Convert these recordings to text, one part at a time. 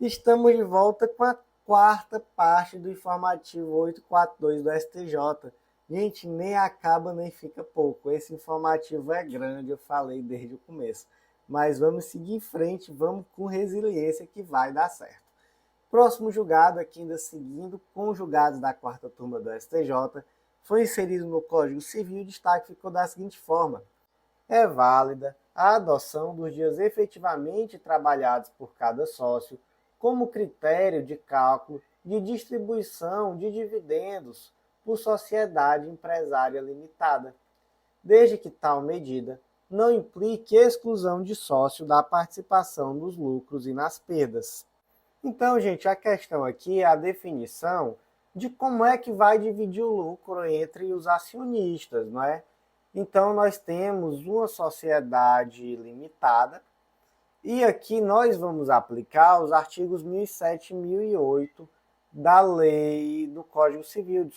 Estamos de volta com a quarta parte do informativo 842 do STJ. Gente, nem acaba nem fica pouco. Esse informativo é grande, eu falei desde o começo. Mas vamos seguir em frente, vamos com resiliência que vai dar certo. Próximo julgado, aqui ainda seguindo com os julgados da quarta turma do STJ, foi inserido no Código Civil e o destaque ficou da seguinte forma: é válida a adoção dos dias efetivamente trabalhados por cada sócio como critério de cálculo de distribuição de dividendos por sociedade empresária limitada, desde que tal medida não implique exclusão de sócio da participação nos lucros e nas perdas. Então, gente, a questão aqui é a definição de como é que vai dividir o lucro entre os acionistas, não é? Então, nós temos uma sociedade limitada e aqui nós vamos aplicar os artigos 1007 e 1008 da lei do Código Civil,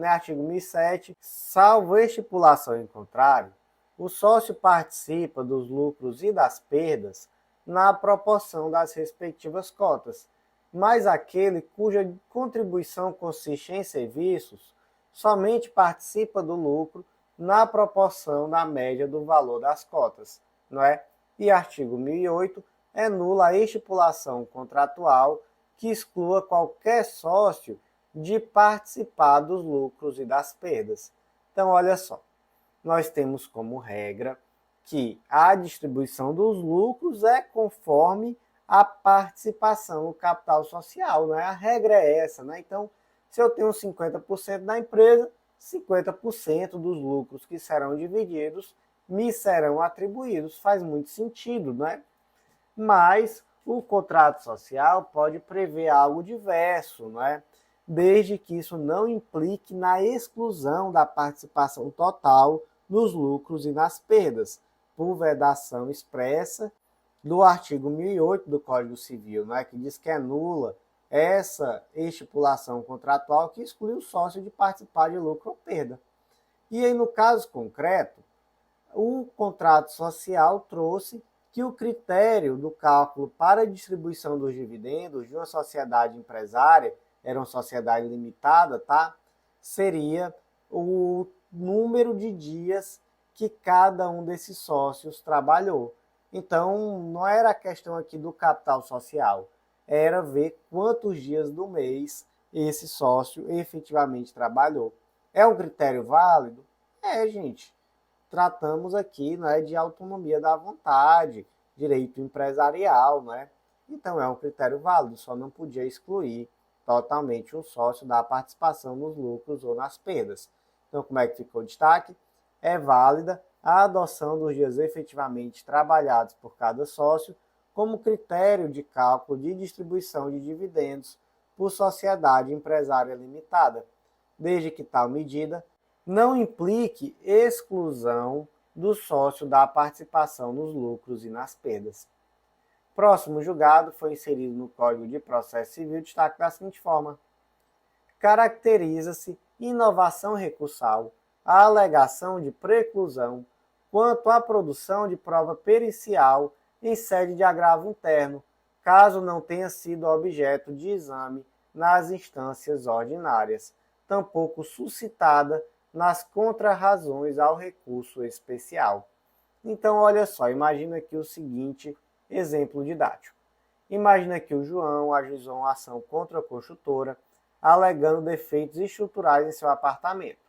artigo 1007, salvo estipulação em contrário, o sócio participa dos lucros e das perdas na proporção das respectivas cotas, mas aquele cuja contribuição consiste em serviços somente participa do lucro na proporção da média do valor das cotas, não é? E artigo 1008 é nula a estipulação contratual que exclua qualquer sócio de participar dos lucros e das perdas. Então, olha só, nós temos como regra que a distribuição dos lucros é conforme a participação no capital social, né? A regra é essa, né? Então, se eu tenho 50% da empresa, 50% dos lucros que serão divididos me serão atribuídos. Faz muito sentido, né? Mas o contrato social pode prever algo diverso, né? Desde que isso não implique na exclusão da participação total nos lucros e nas perdas, por vedação expressa do artigo 1008 do Código Civil, né? Que diz que é nula essa estipulação contratual que exclui o sócio de participar de lucro ou perda. E aí, no caso concreto, o contrato social trouxe que o critério do cálculo para a distribuição dos dividendos de uma sociedade empresária, era uma sociedade limitada, tá? Seria o número de dias que cada um desses sócios trabalhou. Então, não era a questão aqui do capital social, era ver quantos dias do mês esse sócio efetivamente trabalhou. É um critério válido? É, gente. Tratamos aqui, né, de autonomia da vontade, direito empresarial, né? Então é um critério válido, só não podia excluir totalmente um sócio da participação nos lucros ou nas perdas. Então, como é que ficou o destaque? É válida a adoção dos dias efetivamente trabalhados por cada sócio como critério de cálculo de distribuição de dividendos por sociedade empresária limitada, desde que tal medida não implique exclusão do sócio da participação nos lucros e nas perdas. Próximo julgado foi inserido no Código de Processo Civil destaque da seguinte forma: caracteriza-se inovação recursal a alegação de preclusão quanto à produção de prova pericial em sede de agravo interno, caso não tenha sido objeto de exame nas instâncias ordinárias, tampouco suscitada nas contrarrazões ao recurso especial. Então, olha só, imagina aqui o seguinte exemplo didático. Imagina que o João ajuizou uma ação contra a construtora, alegando defeitos estruturais em seu apartamento.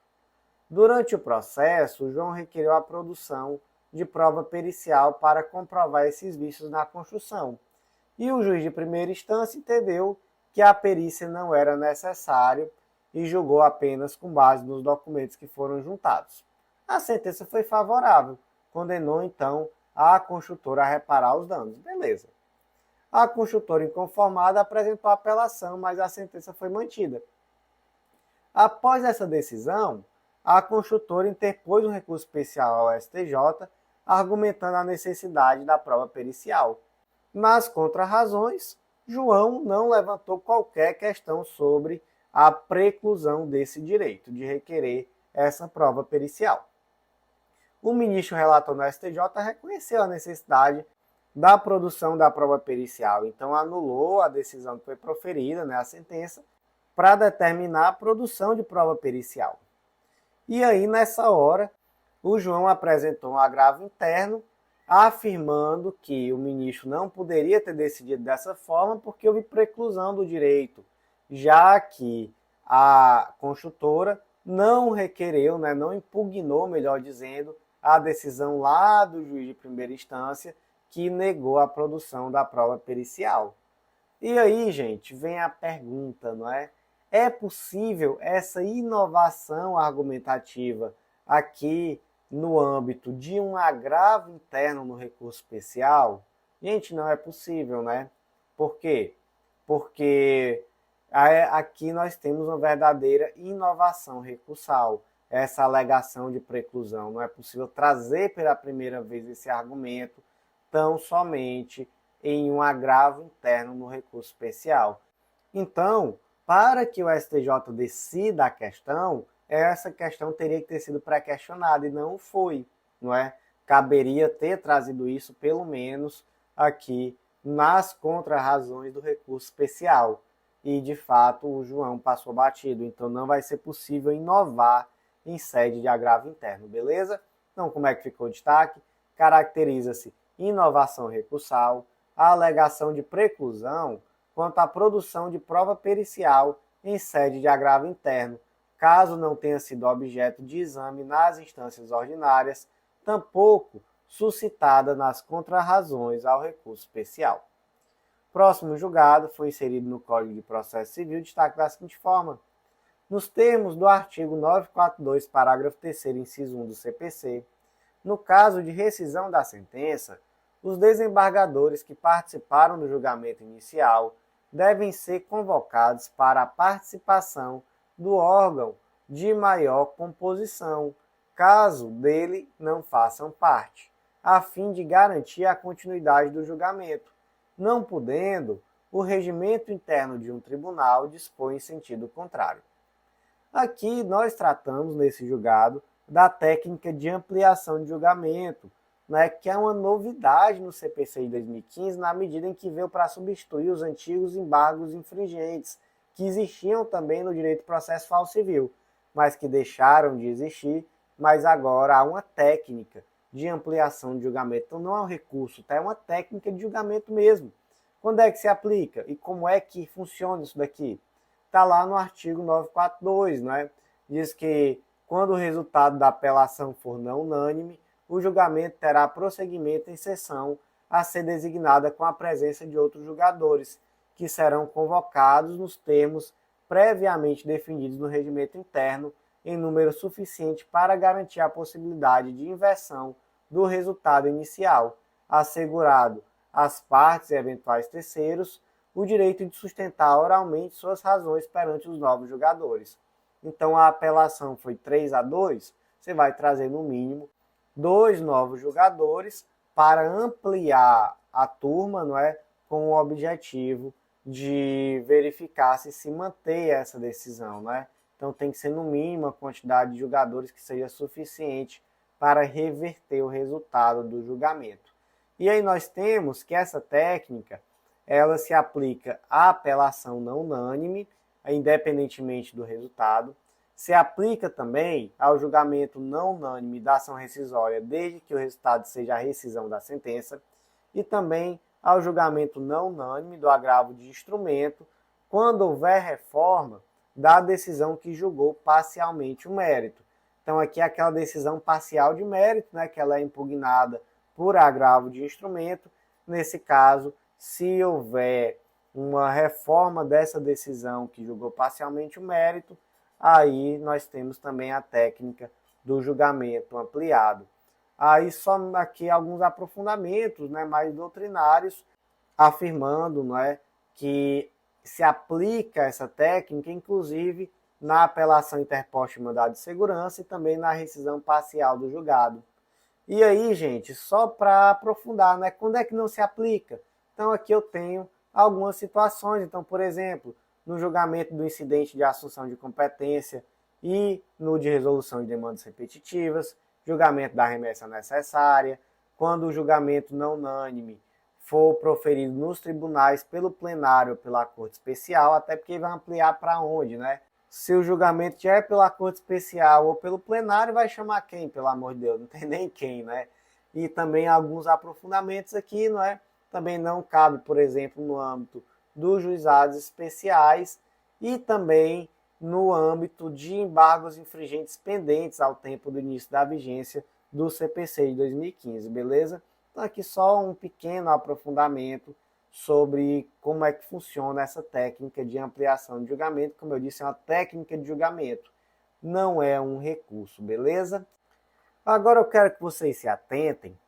Durante o processo, o João requereu a produção de prova pericial para comprovar esses vícios na construção. E o juiz de primeira instância entendeu que a perícia não era necessária e julgou apenas com base nos documentos que foram juntados. A sentença foi favorável, condenou então a construtora a reparar os danos. Beleza. A construtora inconformada apresentou apelação, mas a sentença foi mantida. Após essa decisão, a construtora interpôs um recurso especial ao STJ, argumentando a necessidade da prova pericial. Nas contrarrazões, João não levantou qualquer questão sobre a preclusão desse direito de requerer essa prova pericial. O ministro relator no STJ reconheceu a necessidade da produção da prova pericial. Então, anulou a decisão que foi proferida, né, a sentença, para determinar a produção de prova pericial. E aí, nessa hora, o João apresentou um agravo interno, afirmando que o ministro não poderia ter decidido dessa forma porque houve preclusão do direito, já que a construtora não requereu, né, não impugnou, melhor dizendo, a decisão lá do juiz de primeira instância que negou a produção da prova pericial. E aí, gente, vem a pergunta, não é? É possível essa inovação argumentativa aqui no âmbito de um agravo interno no recurso especial? Gente, não é possível, né? Por quê? Porque aqui nós temos uma verdadeira inovação recursal, essa alegação de preclusão. Não é possível trazer pela primeira vez esse argumento tão somente em um agravo interno no recurso especial. Então, para que o STJ decida a questão, essa questão teria que ter sido pré-questionada e não foi, não é? Caberia ter trazido isso, pelo menos, aqui nas contrarrazões do recurso especial. E, de fato, o João passou batido. Então, não vai ser possível inovar em sede de agravo interno, beleza? Então, como é que ficou o destaque? Caracteriza-se inovação recursal, a alegação de preclusão quanto à produção de prova pericial em sede de agravo interno, caso não tenha sido objeto de exame nas instâncias ordinárias, tampouco suscitada nas contrarrazões ao recurso especial. Próximo julgado foi inserido no Código de Processo Civil destaque da seguinte forma: nos termos do artigo 942, parágrafo 3º, inciso 1 do CPC, no caso de rescisão da sentença, os desembargadores que participaram do julgamento inicial devem ser convocados para a participação do órgão de maior composição, caso dele não façam parte, a fim de garantir a continuidade do julgamento, não podendo o regimento interno de um tribunal dispor em sentido contrário. Aqui nós tratamos, nesse julgado, da técnica de ampliação de julgamento, né, que é uma novidade no CPC de 2015, na medida em que veio para substituir os antigos embargos infringentes, que existiam também no direito processual civil, mas que deixaram de existir, mas agora há uma técnica de ampliação de julgamento. Então não é um recurso, tá? É uma técnica de julgamento mesmo. Quando é que se aplica? E como é que funciona isso daqui? Está lá no artigo 942, né? Diz que quando o resultado da apelação for não unânime, o julgamento terá prosseguimento em sessão a ser designada com a presença de outros julgadores, que serão convocados nos termos previamente definidos no regimento interno em número suficiente para garantir a possibilidade de inversão do resultado inicial, assegurado às partes e eventuais terceiros o direito de sustentar oralmente suas razões perante os novos julgadores. Então, a apelação foi 3-2, você vai trazer no mínimo 2 novos julgadores para ampliar a turma, não é, com o objetivo de verificar se mantém essa decisão, né? Então tem que ser no mínimo a quantidade de julgadores que seja suficiente para reverter o resultado do julgamento. E aí nós temos que essa técnica, ela se aplica à apelação não unânime, independentemente do resultado, se aplica também ao julgamento não unânime da ação rescisória, desde que o resultado seja a rescisão da sentença, e também ao julgamento não unânime do agravo de instrumento, quando houver reforma da decisão que julgou parcialmente o mérito. Então aqui é aquela decisão parcial de mérito, né, que ela é impugnada por agravo de instrumento. Nesse caso, se houver uma reforma dessa decisão que julgou parcialmente o mérito, aí nós temos também a técnica do julgamento ampliado. Aí só aqui alguns aprofundamentos, né, mais doutrinários, afirmando, não é, que se aplica essa técnica, inclusive na apelação interposta em mandado de segurança e também na rescisão parcial do julgado. E aí, gente, só para aprofundar, né, quando é que não se aplica? Então aqui eu tenho algumas situações. Então, por exemplo, no julgamento do incidente de assunção de competência e no de resolução de demandas repetitivas, julgamento da remessa necessária, quando o julgamento não unânime for proferido nos tribunais pelo plenário ou pela Corte Especial, até porque vai ampliar para onde, né? Se o julgamento já é pela Corte Especial ou pelo plenário, vai chamar quem, pelo amor de Deus? Não tem nem quem, né? E também alguns aprofundamentos aqui, não é? Também não cabe, por exemplo, no âmbito dos juizados especiais e também no âmbito de embargos infringentes pendentes ao tempo do início da vigência do CPC de 2015, beleza? Então aqui só um pequeno aprofundamento sobre como é que funciona essa técnica de ampliação de julgamento. Como eu disse, é uma técnica de julgamento, não é um recurso, beleza? Agora eu quero que vocês se atentem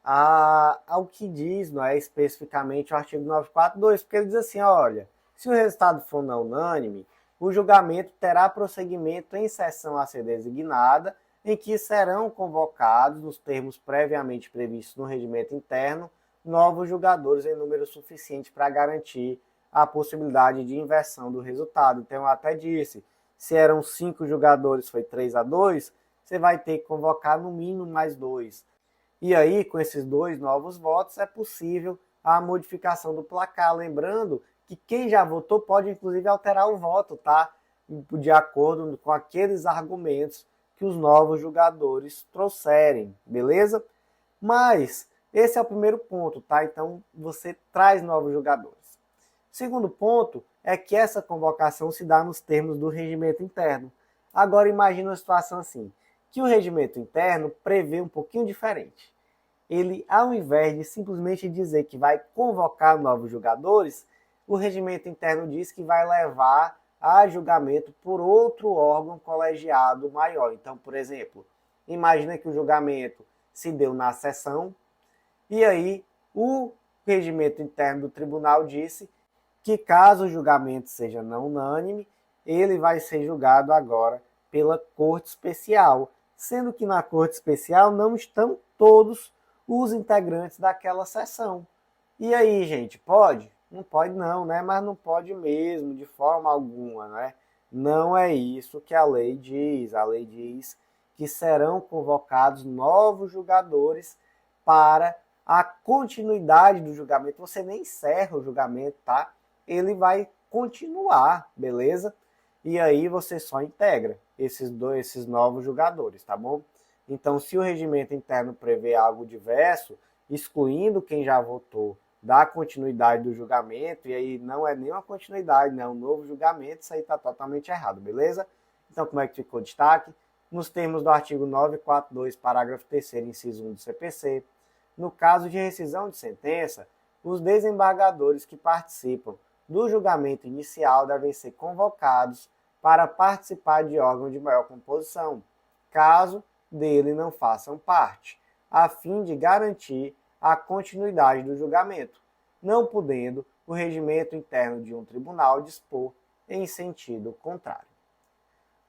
ao que diz, não é, especificamente o artigo 942, porque ele diz assim, olha, se o resultado for não unânime, o julgamento terá prosseguimento em sessão a ser designada, em que serão convocados, nos termos previamente previstos no regimento interno, novos julgadores em número suficiente para garantir a possibilidade de inversão do resultado. Então, eu até disse, se eram 5 julgadores, foi 3-2, você vai ter que convocar no mínimo mais 2. E aí, com esses 2 novos votos, é possível a modificação do placar. Lembrando que quem já votou pode, inclusive, alterar o voto, tá? De acordo com aqueles argumentos que os novos julgadores trouxerem, beleza? Mas esse é o primeiro ponto, tá? Então, você traz novos julgadores. Segundo ponto é que essa convocação se dá nos termos do regimento interno. Agora, imagina uma situação assim, que o regimento interno prevê um pouquinho diferente. Ele, ao invés de simplesmente dizer que vai convocar novos julgadores, o regimento interno diz que vai levar a julgamento por outro órgão colegiado maior. Então, por exemplo, imagina que o julgamento se deu na sessão, e aí o regimento interno do tribunal disse que caso o julgamento seja não unânime, ele vai ser julgado agora pela Corte Especial, sendo que na Corte Especial não estão todos os integrantes daquela sessão. E aí, gente, pode? Não pode não, né? Mas não pode mesmo, de forma alguma, né? Não é isso que a lei diz. A lei diz que serão convocados novos julgadores para a continuidade do julgamento. Você nem encerra o julgamento, tá? Ele vai continuar, beleza? E aí você só integra esses novos julgadores, tá bom? Então, se o regimento interno prevê algo diverso, excluindo quem já votou da continuidade do julgamento, e aí não é nenhuma continuidade, né? Um novo julgamento, isso aí está totalmente errado, beleza? Então, como é que ficou o destaque? Nos termos do artigo 942, parágrafo 3º, inciso 1 do CPC, no caso de rescisão de sentença, os desembargadores que participam do julgamento inicial devem ser convocados para participar de órgão de maior composição, caso dele não façam parte, a fim de garantir a continuidade do julgamento, não podendo o regimento interno de um tribunal dispor em sentido contrário.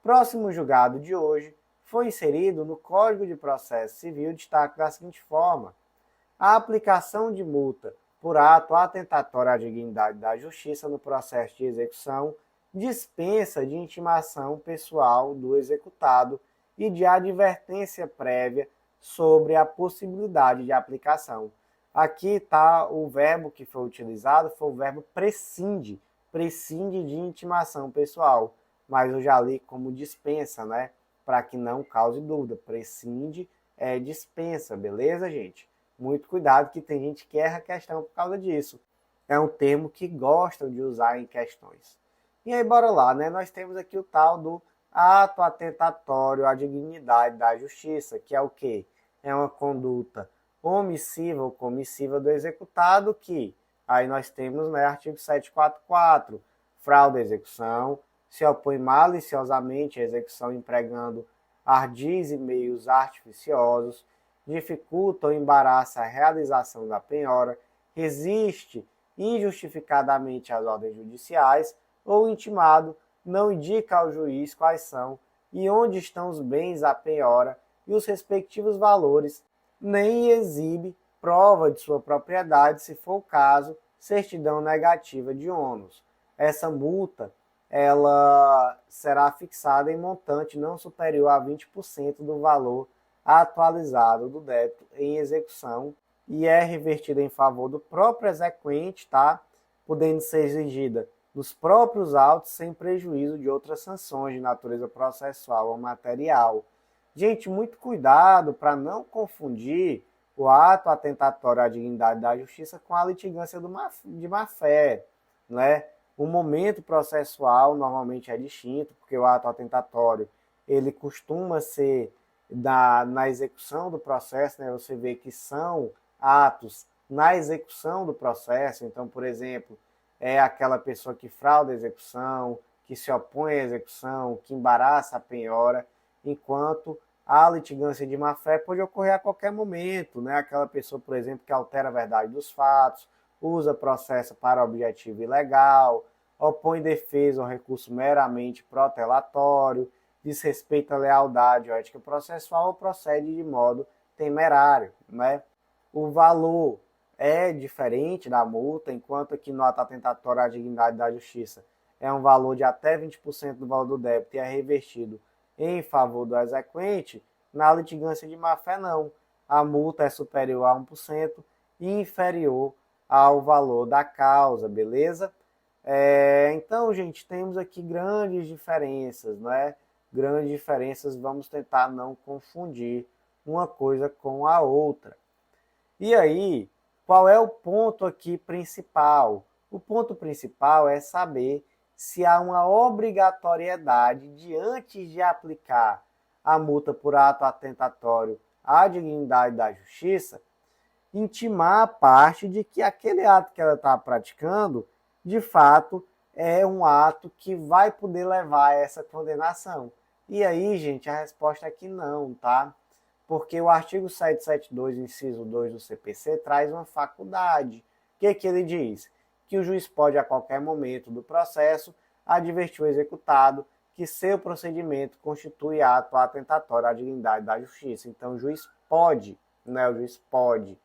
Próximo julgado de hoje foi inserido no Código de Processo Civil destaque da seguinte forma: a aplicação de multa por ato atentatório à dignidade da justiça no processo de execução dispensa de intimação pessoal do executado e de advertência prévia sobre a possibilidade de aplicação. Aqui está o verbo que foi utilizado, foi o verbo prescinde, prescinde de intimação pessoal, mas eu já li como dispensa, né? Para que não cause dúvida, prescinde é dispensa, beleza, gente? Muito cuidado que tem gente que erra a questão por causa disso. É um termo que gostam de usar em questões. E aí, bora lá, né? Nós temos aqui o tal do ato atentatório à dignidade da justiça, que é o quê? É uma conduta omissiva ou comissiva do executado que, aí nós temos, né, artigo 744, fraude à execução, se opõe maliciosamente à execução empregando ardis e meios artificiosos, dificulta ou embaraça a realização da penhora, resiste injustificadamente às ordens judiciais ou intimado não indica ao juiz quais são e onde estão os bens à penhora e os respectivos valores, nem exibe prova de sua propriedade, se for o caso, certidão negativa de ônus. Essa multa ela será fixada em montante não superior a 20% do valor atualizado do débito em execução e é revertida em favor do próprio exequente, tá? Podendo ser exigida nos próprios autos sem prejuízo de outras sanções de natureza processual ou material. Gente, muito cuidado para não confundir o ato atentatório à dignidade da justiça com a litigância de má-fé, né? O momento processual normalmente é distinto, porque o ato atentatório ele costuma ser na execução do processo, né? Você vê que são atos na execução do processo. Então, por exemplo, é aquela pessoa que frauda a execução, que se opõe à execução, que embaraça a penhora, enquanto a litigância de má-fé pode ocorrer a qualquer momento, né? Aquela pessoa, por exemplo, que altera a verdade dos fatos, usa processo para objetivo ilegal, opõe defesa ou recurso meramente protelatório, desrespeita a lealdade ou ética processual ou procede de modo temerário, né? O valor é diferente da multa, enquanto que no ato atentatório à dignidade da justiça é um valor de até 20% do valor do débito e é revertido em favor do exequente, na litigância de má-fé não. A multa é superior a 1% e inferior ao valor da causa, beleza? Então, gente, temos aqui grandes diferenças, não é? Grandes diferenças, vamos tentar não confundir uma coisa com a outra. E aí, qual é o ponto aqui principal? O ponto principal é saber se há uma obrigatoriedade de, antes de aplicar a multa por ato atentatório à dignidade da justiça, intimar a parte de que aquele ato que ela está praticando, de fato, é um ato que vai poder levar a essa condenação. E aí, gente, a resposta é que não, tá? Porque o artigo 772, inciso 2 do CPC, traz uma faculdade. O que ele diz? Que o juiz pode, a qualquer momento do processo, advertir o executado que seu procedimento constitui ato atentatório à dignidade da justiça. Então, o juiz pode, né? O juiz pode.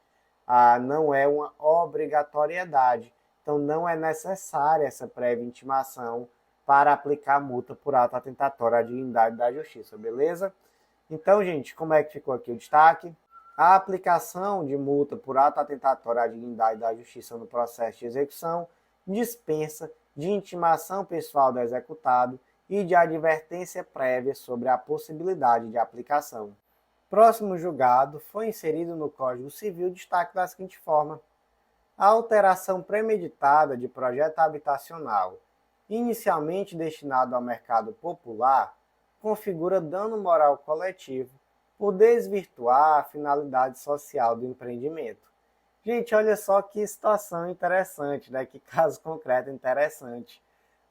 Não é uma obrigatoriedade. Então, não é necessária essa prévia intimação para aplicar multa por ato atentatório à dignidade da justiça, beleza? Então, gente, como é que ficou aqui o destaque? A aplicação de multa por ato atentatório à dignidade da justiça no processo de execução dispensa de intimação pessoal do executado e de advertência prévia sobre a possibilidade de aplicação. Próximo julgado foi inserido no Código Civil destaque da seguinte forma: a alteração premeditada de projeto habitacional, inicialmente destinado ao mercado popular, configura dano moral coletivo por desvirtuar a finalidade social do empreendimento. Gente, olha só que situação interessante, né? Que caso concreto interessante.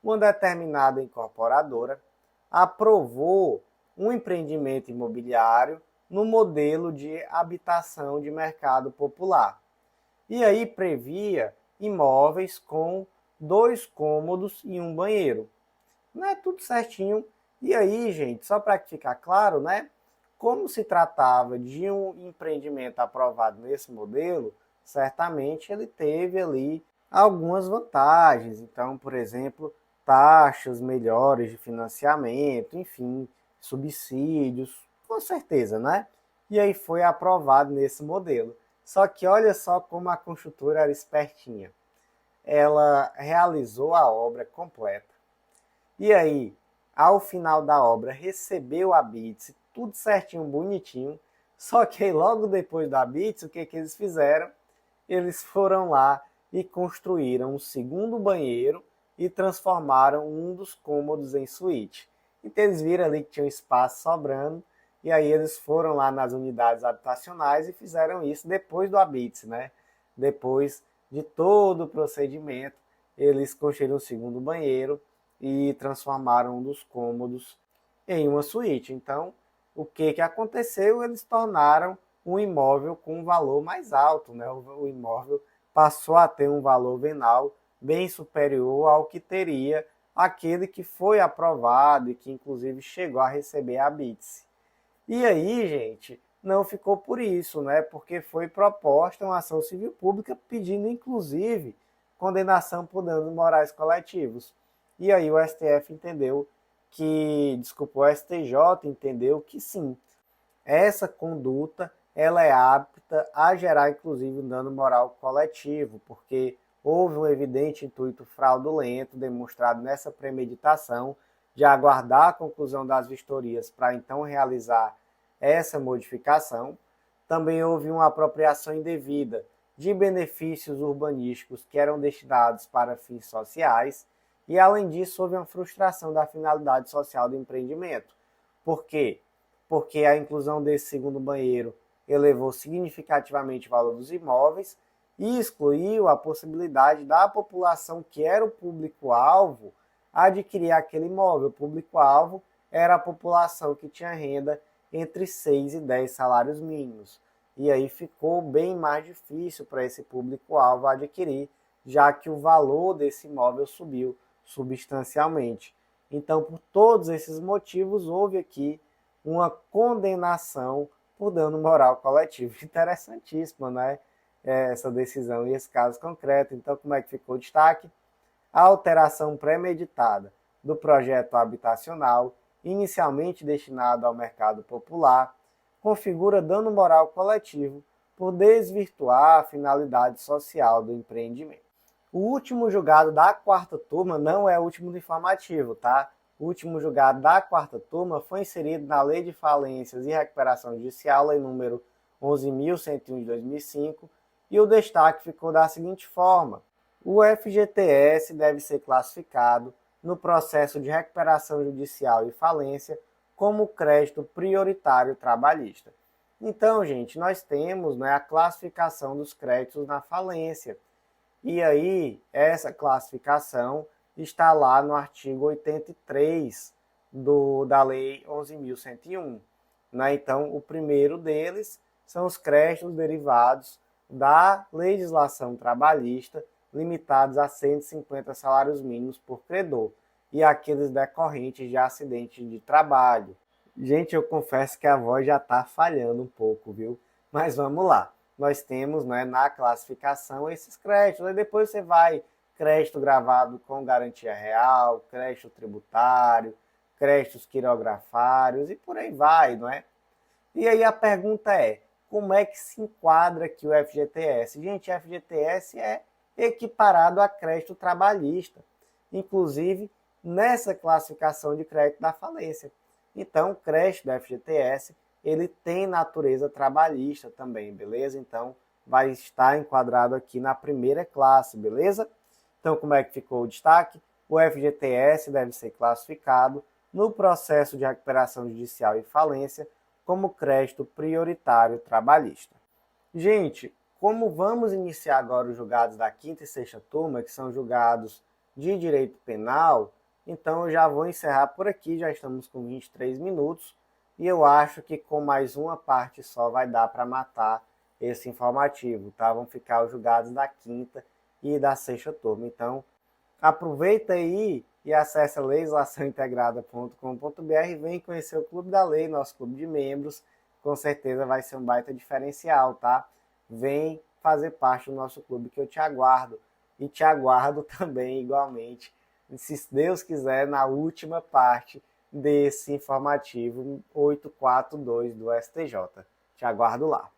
Uma determinada incorporadora aprovou um empreendimento imobiliário no modelo de habitação de mercado popular. E aí previa imóveis com 2 cômodos e um banheiro. Não é tudo certinho. E aí, gente, só para ficar claro, né? Como se tratava de um empreendimento aprovado nesse modelo, certamente ele teve ali algumas vantagens. Então, por exemplo, taxas melhores de financiamento, enfim, subsídios, com certeza, né? E aí foi aprovado nesse modelo. Só que olha só como a construtora era espertinha. Ela realizou a obra completa. E aí, ao final da obra, recebeu a BITS, tudo certinho, bonitinho. Só que aí, logo depois da BITS, o que eles fizeram? Eles foram lá e construíram um segundo banheiro e transformaram um dos cômodos em suíte. Então eles viram ali que tinha um espaço sobrando, e aí eles foram lá nas unidades habitacionais e fizeram isso depois do habite, né? Depois de todo o procedimento, eles construíram um segundo banheiro e transformaram um dos cômodos em uma suíte. Então, o que aconteceu? Eles tornaram um imóvel com um valor mais alto, né? O imóvel passou a ter um valor venal bem superior ao que teria aquele que foi aprovado e que inclusive chegou a receber a BITS. E aí, gente, não ficou por isso, né? Porque foi proposta uma ação civil pública pedindo inclusive condenação por danos morais coletivos. E aí o STF entendeu que, desculpa, o STJ entendeu que sim, essa conduta ela é apta a gerar, inclusive, um dano moral coletivo, porque houve um evidente intuito fraudulento demonstrado nessa premeditação de aguardar a conclusão das vistorias para então realizar essa modificação. Também houve uma apropriação indevida de benefícios urbanísticos que eram destinados para fins sociais e, além disso, houve uma frustração da finalidade social do empreendimento. Por quê? Porque a inclusão desse segundo banheiro elevou significativamente o valor dos imóveis e excluiu a possibilidade da população que era o público-alvo adquirir aquele imóvel. O público-alvo era a população que tinha renda entre 6 e 10 salários mínimos. E aí ficou bem mais difícil para esse público-alvo adquirir, já que o valor desse imóvel subiu substancialmente. Então, por todos esses motivos, houve aqui uma condenação por dano moral coletivo. Interessantíssima, né? Essa decisão e esse caso concreto. Então, como é que ficou o destaque? A alteração premeditada do projeto habitacional, inicialmente destinado ao mercado popular, configura dano moral coletivo por desvirtuar a finalidade social do empreendimento. O último julgado da quarta turma não é o último do informativo, tá? O último julgado da quarta turma foi inserido na Lei de Falências e Recuperação Judicial, lei número 11.101 de 2005, e o destaque ficou da seguinte forma: o FGTS deve ser classificado no processo de recuperação judicial e falência como crédito prioritário trabalhista. Então, gente, nós temos, né, a classificação dos créditos na falência. E aí, essa classificação está lá no artigo 83 da Lei 11.101. Né? Então, o primeiro deles são os créditos derivados da legislação trabalhista, limitados a 150 salários mínimos por credor, e aqueles decorrentes de acidente de trabalho. Gente, eu confesso que a voz já está falhando um pouco, viu? Mas vamos lá. Nós temos, né, na classificação esses créditos. Aí depois você vai crédito gravado com garantia real, crédito tributário, créditos quirografários e por aí vai, não é? E aí a pergunta é, como é que se enquadra aqui o FGTS? Gente, o FGTS é equiparado a crédito trabalhista, inclusive nessa classificação de crédito da falência. Então, o crédito da FGTS, ele tem natureza trabalhista também, beleza? Então, vai estar enquadrado aqui na primeira classe, beleza? Então, como é que ficou o destaque? O FGTS deve ser classificado no processo de recuperação judicial e falência como crédito prioritário trabalhista. Gente, como vamos iniciar agora os julgados da quinta e sexta turma, que são julgados de direito penal, então eu já vou encerrar por aqui, já estamos com 23 minutos, e eu acho que com mais uma parte só vai dar para matar esse informativo, tá? Vão ficar os julgados da quinta e da sexta turma. Então, aproveita aí e acesse legislaçãointegrada.com.br e vem conhecer o Clube da Lei, nosso clube de membros. Com certeza vai ser um baita diferencial, tá? Vem fazer parte do nosso clube que eu te aguardo. E te aguardo também, igualmente, se Deus quiser, na última parte desse informativo 842 do STJ. Te aguardo lá.